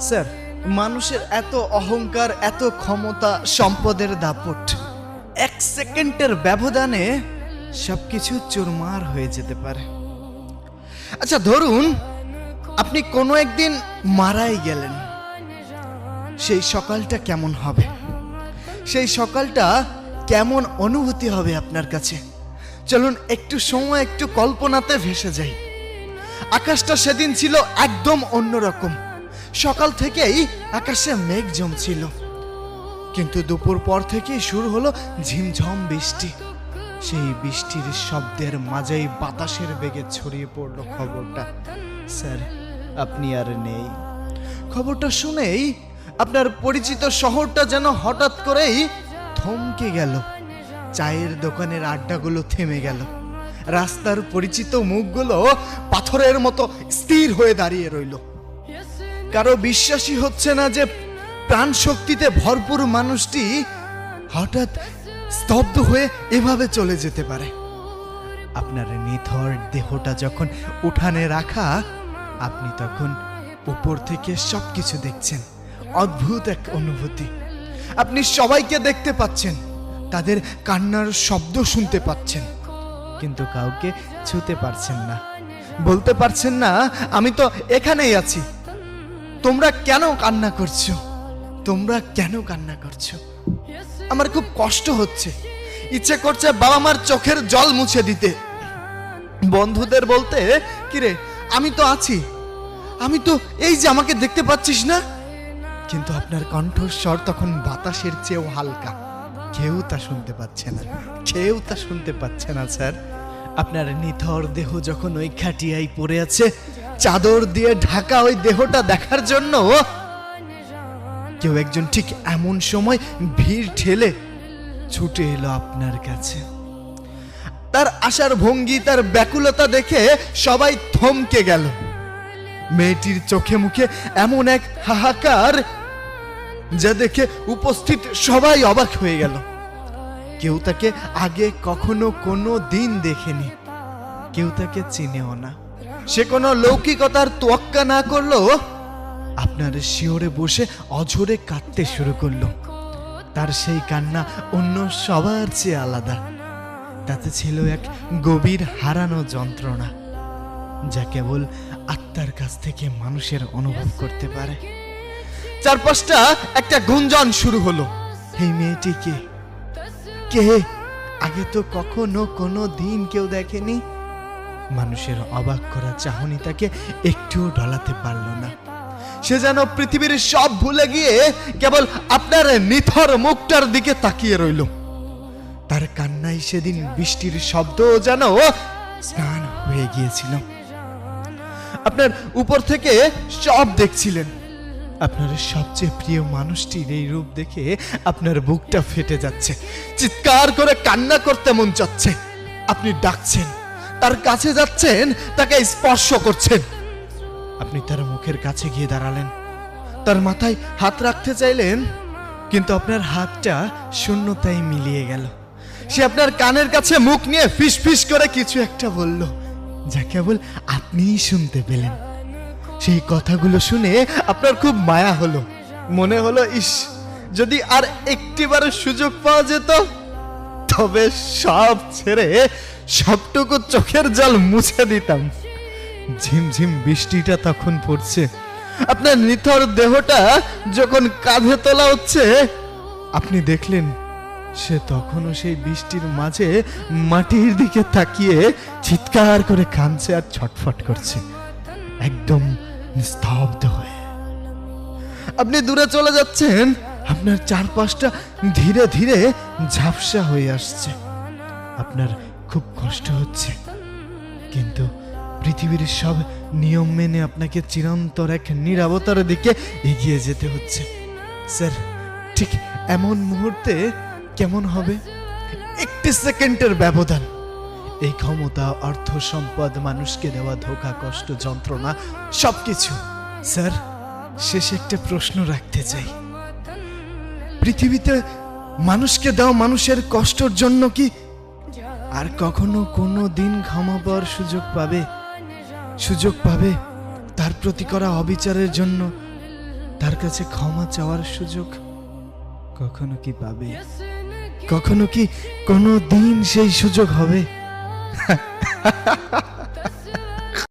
Sir, মানুষের এত অহংকার, এত ক্ষমতা, সম্পদের দাপট, এক সেকেন্ডের ব্যবধানে সবকিছু চুরমার হয়ে যেতে পারে। আচ্ছা ধরুন আপনি কোনো একদিন মারাই গেলেন, সেই সকালটা কেমন হবে? সেই সকালটা কেমন অনুভূতি হবে আপনার কাছে? চলুন একটু সময়, একটু কল্পনাতে ভেসে যাই। আকাশটা সেদিন ছিল একদম অন্যরকম। সকাল থেকেই আকাশে মেঘ জমছিল, কিন্তু দুপুর পর থেকেই শুরু হলো ঝিমঝম বৃষ্টি। সেই বৃষ্টির শব্দের মাঝেই বাতাসের বেগে ছড়িয়ে পড়লো খবরটা, স্যার আপনি আর নেই। খবরটা শুনেই আপনার পরিচিত শহরটা যেন হঠাৎ করেই থমকে গেল। চায়ের দোকানের আড্ডাগুলো থেমে গেল। রাস্তার পরিচিত মুখগুলো পাথরের মতো স্থির হয়ে দাঁড়িয়ে রইল। কারো বিশ্বাসই হচ্ছে না যে প্রাণ শক্তিতে ভরপুর মানুষটি হঠাৎ স্তব্ধ হয়ে এভাবে চলে যেতে পারে। আপনার নিথর দেহটা যখন উঠানে রাখা, আপনি তখন উপর থেকে সবকিছু দেখছেন। অদ্ভুত এক অনুভূতি। আপনি সবাইকে দেখতে পাচ্ছেন, তাদের কান্নার শব্দ শুনতে পাচ্ছেন, কিন্তু কাউকে ছুঁতে পারছেন না, বলতে পারছেন না আমি তো এখানেই আছি। তোমরা কেন কান্না করছো? তোমরা কেন কান্না করছো? আমার খুব কষ্ট হচ্ছে, ইচ্ছে করছে বাবা মার চোখের জল মুছে দিতে, বন্ধুদের বলতে কিরে আমি তো আছি, আমি তো এই যে আমাকে দেখতে পাচ্ছিস না। কিন্তু আপনার কণ্ঠস্বর তখন বাতাসের চেয়েও হালকা। কেউ তা শুনতে পাচ্ছে না, কেউ তা শুনতে পাচ্ছে না স্যার। আপনার নিথর দেহ যখন ওই খাটিয়ায় পড়ে আছে, চাদর দিয়ে ঢাকা ওই দেহটা দেখার জন্য কেউ একজন ঠিক এমন সময় ভিড় ঠেলে ছুটে এলো আপনার কাছে। তার আসার ভঙ্গি, তার ব্যাকুলতা দেখে সবাই থমকে গেল। মেয়েটির চোখে মুখে এমন এক হাহাকার, যা দেখে উপস্থিত সবাই অবাক হয়ে গেল। কেউ তাকে আগে কখনো কোনো দিন দেখেনি, কেউ তাকে চিনেও না। সে কোনো লৌকিকতার তোয়াক্কা না করলো, আপনার শিওরে বসে অঝরে কাঁদতে শুরু করলো। তার সেই কান্না অন্য সবার চেয়ে আলাদা। তাতে ছিল এক গভীর হারানো যন্ত্রণা, যা কেবল আত্মার কাছ থেকে মানুষের অনুভব করতে পারে। চারপাশটা একটা গুঞ্জন শুরু হলো। এই মেয়েটি কে? কে? আগে তো কখনো কোনো দিন কেউ দেখেনি। মানুষের অবাক করা চাহনি তাকে একটুও ঢলাতে পারল না। সে যেন পৃথিবীর সব ভুলে গিয়ে কেবল আপনার নিথর মুখটার দিকে তাকিয়ে রইল। তার কান্নায় সেদিন বৃষ্টির শব্দ যেন স্নান হয়ে গিয়েছিল। আপনার উপর থেকে সব দেখছিলেন। আপনার সবচেয়ে প্রিয় মানুষটির এই রূপ দেখে আপনার বুকটা ফেটে যাচ্ছে। চিৎকার করে কান্না করতে মন চাচ্ছে। আপনি ডাকছেন, তার কাছে যাচ্ছেন, তাকে স্পর্শ করছেন। আপনি তার মুখের কাছে গিয়ে দাঁড়ালেন, তার মাথায় হাত রাখতে চাইলেন, কিন্তু আপনার হাতটা শূন্যতায় মিলিয়ে গেল। সে আপনার কানের কাছে মুখ নিয়ে ফিস ফিস করে কিছু একটা বলল, যা কেবল আপনিই শুনতে পেলেন। সেই কথাগুলো শুনে আপনার খুব মায়া হলো। মনে হলো, ইস, যদি আর একটিবার সুযোগ পাওয়া যেত, তবে সব ছেড়ে সবটুকু চোখের জল মুছে দিতাম। ঝিমঝিম বৃষ্টিটা তখন পড়ছে। আপনার নিথর দেহটা যখন কাঁধে তোলা হচ্ছে, আপনি দেখলেন সে তখনও সেই বৃষ্টির মাঝে মাটির দিকে তাকিয়ে চিৎকার করে কাঁদছে আর ছটফট করছে, একদম স্তব্ধ হয়ে। আপনি দূরে চলে যাচ্ছেন, আপনার চারপাশটা ধীরে ধীরে ঝাপসা হয়ে আসছে। আপনার খুব কষ্ট হচ্ছে, কিন্তু পৃথিবীর সব নিয়ম মেনে আপনাকে চিরন্তর এক নীরবতার দিকে এগিয়ে যেতে হচ্ছে। স্যার, ঠিক এমন মুহূর্তে কেমন হবে? একটি সেকেন্ডের ব্যবধান। এই ক্ষমতা, অর্থ, সম্পদ, মানুষকে দেওয়া ধোঁকা, কষ্ট, যন্ত্রণা, সবকিছু। স্যার, শেষে একটা প্রশ্ন রাখতে চাই। পৃথিবীতে মানুষকে দেওয়া মানুষের কষ্টের জন্য কি আর কখনো কোনো দিন ক্ষমা পাওয়ার সুযোগ পাবে? তার প্রতি করা অবিচারের জন্য তার কাছে ক্ষমা চাওয়ার সুযোগ কখনো কি পাবে? কখনো কি কোনো দিন সেই সুযোগ হবে?